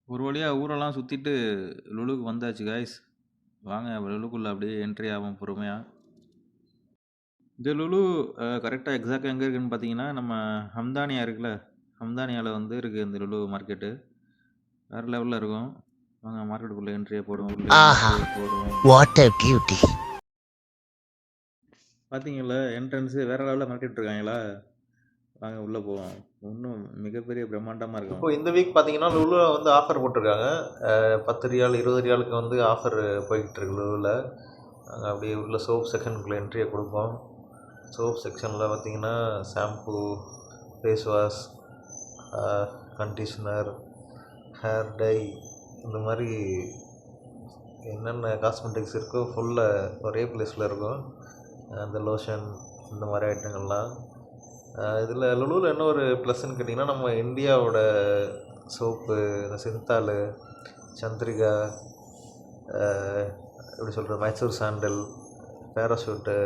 ஒரு வழியா ஊரெல்லாம் சுத்திட்டு லுலுக்கு வந்தாச்சு காய்ஸ். வாங்க லுலுக்குள்ள அப்படியே என்ட்ரி ஆவோம் பொறுமையா. இந்த லுலு கரெக்ட்டா எக்ஸாக்ட்டா எங்க இருக்குன்னு பார்த்தீங்கன்னா, நம்ம ஹம்தானியா இருக்குல்ல, ஹம்தானியால வந்து இருக்கு இந்த லுலு மார்க்கெட்டு. வேற லெவல்ல இருக்கும். வாங்க மார்க்கெட்டுக்குள்ள என்ட்ரியே போடுவோம். உள்ள ஆஹா, என்ட்ரியே போடுவோம். What a beauty. பார்த்தீங்கல்ல என்ட்ரன்ஸு வேற லெவல்ல மார்க்கெட் விட்டுருக்காங்களா? வாங்க உள்ள போவோம். இன்னும் மிகப்பெரிய பிரம்மாண்டமா இருக்கும். இப்போ இந்த வீக் பார்த்தீங்கன்னா லுலுல வந்து ஆஃபர் போட்டிருக்காங்க. 10 ரியால் 20 ரியாலுக்கு வந்து ஆஃபர் போய்கிட்டு இருக்கு லுலுல. நாங்கள் அப்படியே உள்ள சோப் செக்ஷனுக்குள்ளே என்ட்ரியை கொடுப்போம். சோப் செக்ஷனில் பார்த்தீங்கன்னா shampoo, face wash, conditioner, hair dye, இந்த மாதிரி என்னென்ன காஸ்மெட்டிக்ஸ் இருக்கோ ஃபுல்லாக ஒரே பிளேஸில் இருக்கும். அந்த லோஷன் இந்த மாதிரி ஐட்டங்கள்லாம். இதில் லுலுவில் என்ன ஒரு ப்ளஸ்ன்னு கேட்டிங்கன்னா, நம்ம இந்தியாவோட சோப்பு, இந்த சிந்தால், சந்திரிகா, எப்படி சொல்கிறது, மைசூர் சாண்டல், பேராஷூட்டு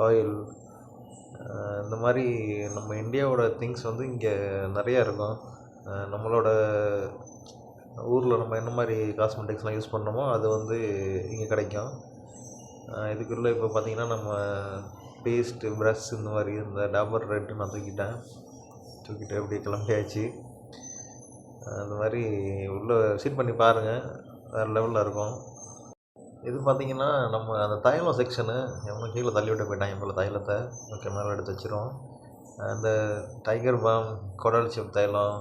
ஆயில், இந்த மாதிரி நம்ம இந்தியாவோட திங்ஸ் வந்து இங்கே நிறையா இருக்கும். நம்மளோட ஊரில் நம்ம என்ன மாதிரி காஸ்மெட்டிக்ஸ்லாம் யூஸ் பண்ணோமோ அது வந்து இங்கே கிடைக்கும். இதுக்குள்ளே இப்போ பார்த்திங்கன்னா நம்ம பேஸ்ட்டு, ப்ரஷ், இந்த மாதிரி இந்த டாபர் ரெட்டு நான் தூக்கிட்டு அப்படியே கிளம்பியாச்சு. அந்த மாதிரி உள்ளே விசிட் பண்ணி பாருங்கள், வேறு லெவலில் இருக்கும். இது பார்த்திங்கன்னா நம்ம அந்த தைலம் செக்ஷனு எவ்வளோ கீழே தள்ளி விட்டு போயிட்டாங்க போல் தைலத்தை. ஓகே, மேலே எடுத்து வச்சிரும். அந்த டைகர் பாம், கொடல் சிப் தைலம்,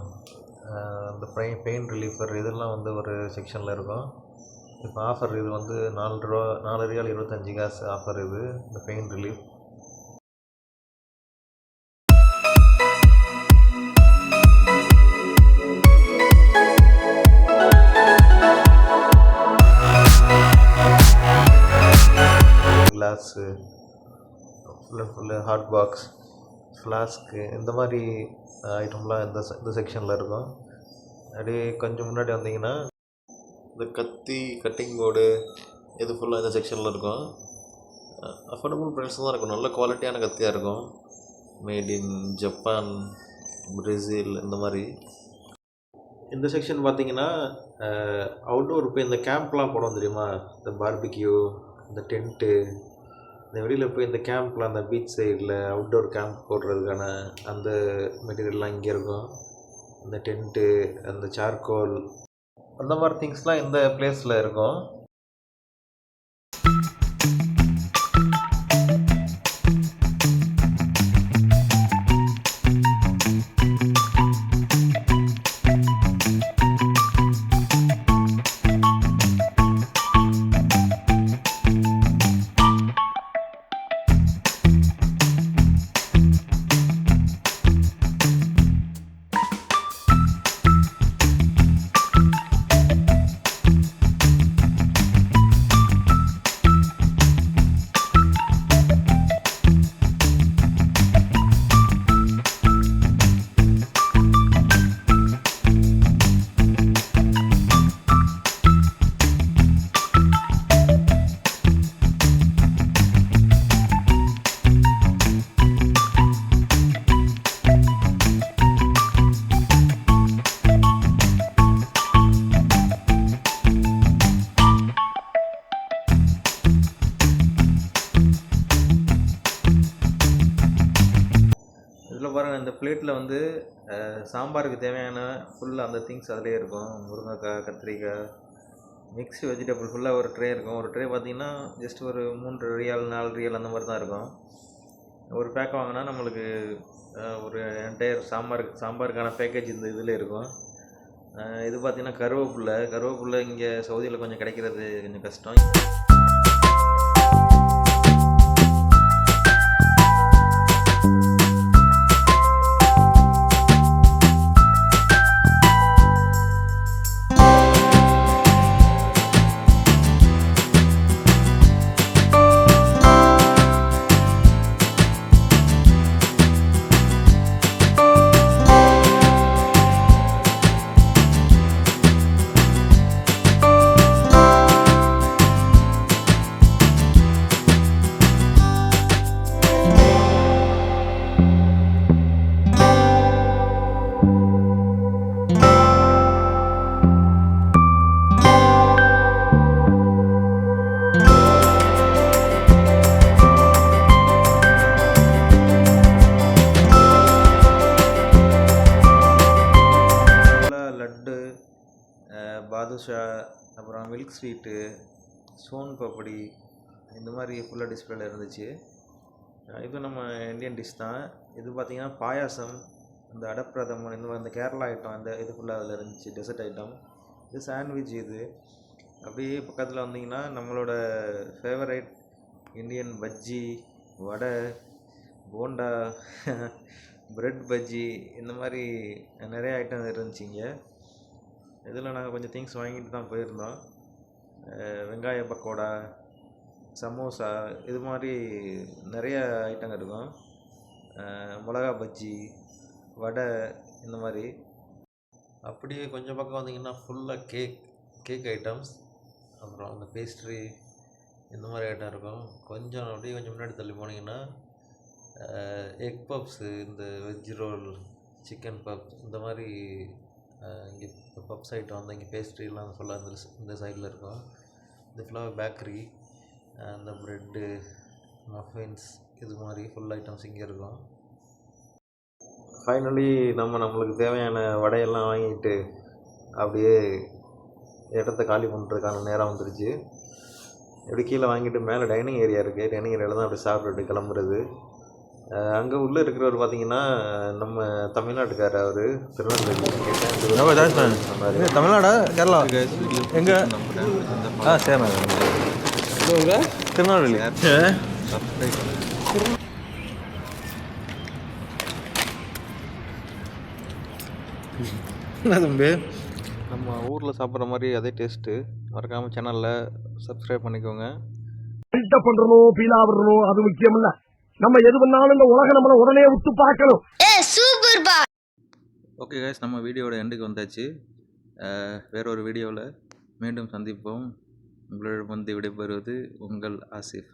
அந்த பெயின் ரிலீஃபர் இதெல்லாம் வந்து ஒரு செக்ஷனில் இருக்கும். இப்போ ஆஃபர் இது வந்து 4 ரியால் 25 காசு ஆஃபர் இது, இந்த pain relief. Glass, full and full hot box, flask, இந்த மாதிரி ஐட்டம்லாம் இந்த செக்ஷனில் இருக்கும். அப்படியே கொஞ்சம் முன்னாடி வந்தீங்கன்னா இந்த கத்தி, கட்டிங் போர்டு, இது ஃபுல்லாக இந்த செக்ஷனில் இருக்கும். அஃபோர்டபுள் ப்ரைஸ் தான் இருக்கும். நல்ல குவாலிட்டியான கத்தியாக இருக்கும். மேட் இன் ஜப்பான், பிரேசில், இந்த மாதிரி. இந்த செக்ஷன் பார்த்தீங்கன்னா அவுட்டோர் போய் இந்த கேம்ப்லாம் போடுவோம் தெரியுமா, இந்த பார்பிக்யூ, இந்த டென்ட்டு, இந்த வெளியில் போய் இந்த கேம்ப்லாம் அந்த பீச் சைடில் அவுட்டோர் கேம்ப் போடுறதுக்கான அந்த மெட்டீரியல்லாம் இங்கே இருக்கும். இந்த டென்ட்டு, அந்த சார்கோல், அந்த மாதிரி திங்ஸ்லாம் இந்த பிளேஸில் இருக்கும். பாருங்கள், இந்த பிளேட்டில் வந்து சாம்பாருக்கு தேவையான ஃபுல்லாக அந்த திங்ஸ் அதிலே இருக்கும். முருங்கைக்காய், கத்திரிக்காய், மிக்ஸ் வெஜிடபிள் ஃபுல்லாக ஒரு ட்ரே இருக்கும். ஒரு ட்ரே பார்த்திங்கன்னா ஜஸ்ட் ஒரு 3 ரியால் 4 ரியால் அந்த மாதிரி தான் இருக்கும். ஒரு பேக் வாங்கினா நம்மளுக்கு ஒரு என்டையர் சாம்பாருக்கான பேக்கேஜ் இந்த இதில் இருக்கும். இது பார்த்திங்கன்னா கருவேப்பில்லை இங்கே சவுதியில் கொஞ்சம் கிடைக்கிறது கொஞ்சம் கஷ்டம். பாதுஷா, அப்புறம் மில்க் ஸ்வீட்டு, சோன் பப்படி, இந்த மாதிரி ஃபுல்லாக டிஸ்பிளேல இருந்துச்சு. இது நம்ம இந்தியன் டிஷ் தான். இது பார்த்திங்கன்னா பாயாசம், இந்த அடப்பிரதமன், இந்த மாதிரி இந்த கேரளா ஐட்டம், அந்த இது ஃபுல்லாக அதில் இருந்துச்சு, டெசர்ட் ஐட்டம். இது சாண்ட்விச். இது அப்படியே பக்கத்தில் வந்தீங்கன்னா நம்மளோட ஃபேவரைட் இந்தியன் பஜ்ஜி, வடை, போண்டா, பிரெட் பஜ்ஜி, இந்த மாதிரி நிறைய ஐட்டம் இருந்துச்சிங்க. இதில் நாங்கள் கொஞ்சம் திங்ஸ் வாங்கிட்டு தான் போயிருந்தோம். வெங்காய பக்கோடா, சமோசா, இது மாதிரி நிறைய ஐட்டம் இருக்கும். மிளகா பஜ்ஜி, வடை, இந்த மாதிரி. அப்படியே கொஞ்சம் பக்கம் வந்தீங்கன்னா ஃபுல்லாக கேக் ஐட்டம்ஸ், அப்புறம் அந்த பேஸ்ட்ரி, இந்த மாதிரி ஐட்டம் இருக்கும். அப்படியே கொஞ்சம் முன்னாடி தள்ளி போனீங்கன்னா எக் பப்ஸு, இந்த வெஜ் ரோல், சிக்கன் பப்ஸ், இந்த மாதிரி இங்கே பப்ஸ் ஐட்டம் வந்து இங்கே பேஸ்ட்ரிலாம் ஃபுல்லாக இந்த சைடில் இருக்கும். இது ஃபுல்லாக பேக்கரி, அந்த ப்ரெட்டு, மஃபின்ஸ், இது மாதிரி ஃபுல் ஐட்டம்ஸ் இங்கே இருக்கும். ஃபைனலி நம்மளுக்கு தேவையான வடையெல்லாம் வாங்கிட்டு அப்படியே இடத்த காலி பண்ணுறதுக்கான நேரம் வந்துருச்சு. எப்படி கீழே வாங்கிட்டு மேலே டைனிங் ஏரியா இருக்குது, டைனிங் ஏரியாவில் தான் அப்படி சாப்பிட்டுட்டு கிளம்புறது. அங்கே உள்ளே இருக்கிறவர் பார்த்தீங்கன்னா நம்ம தமிழ்நாட்டுக்காரர். அவர் திருநெல்வேலி சொன்னார். தமிழ்நாடா கேரளா எங்கே? சரி திருநெல்வேலி. என்ன தம்பி, நம்ம ஊரில் சாப்பிட்ற மாதிரி அதே டேஸ்ட்டு. மறக்காமல் சேனலில் சப்ஸ்கிரைப் பண்ணிக்கோங்க. பில்டப் பண்றணும், பீலா விடணும், அது முக்கியம் இல்ல. நம்ம எது பண்ணாலும் இந்த உலகம் நம்மள உடனே விட்டு பார்க்கணும். ஓகே கைஸ், நம்ம வீடியோட எண்டுக்கு வந்தாச்சு. வேற ஒரு வீடியோவில் மீண்டும் சந்திப்போம். உங்களிடம் வந்து விடைபெறுவது உங்கள் ஆசிஃப்.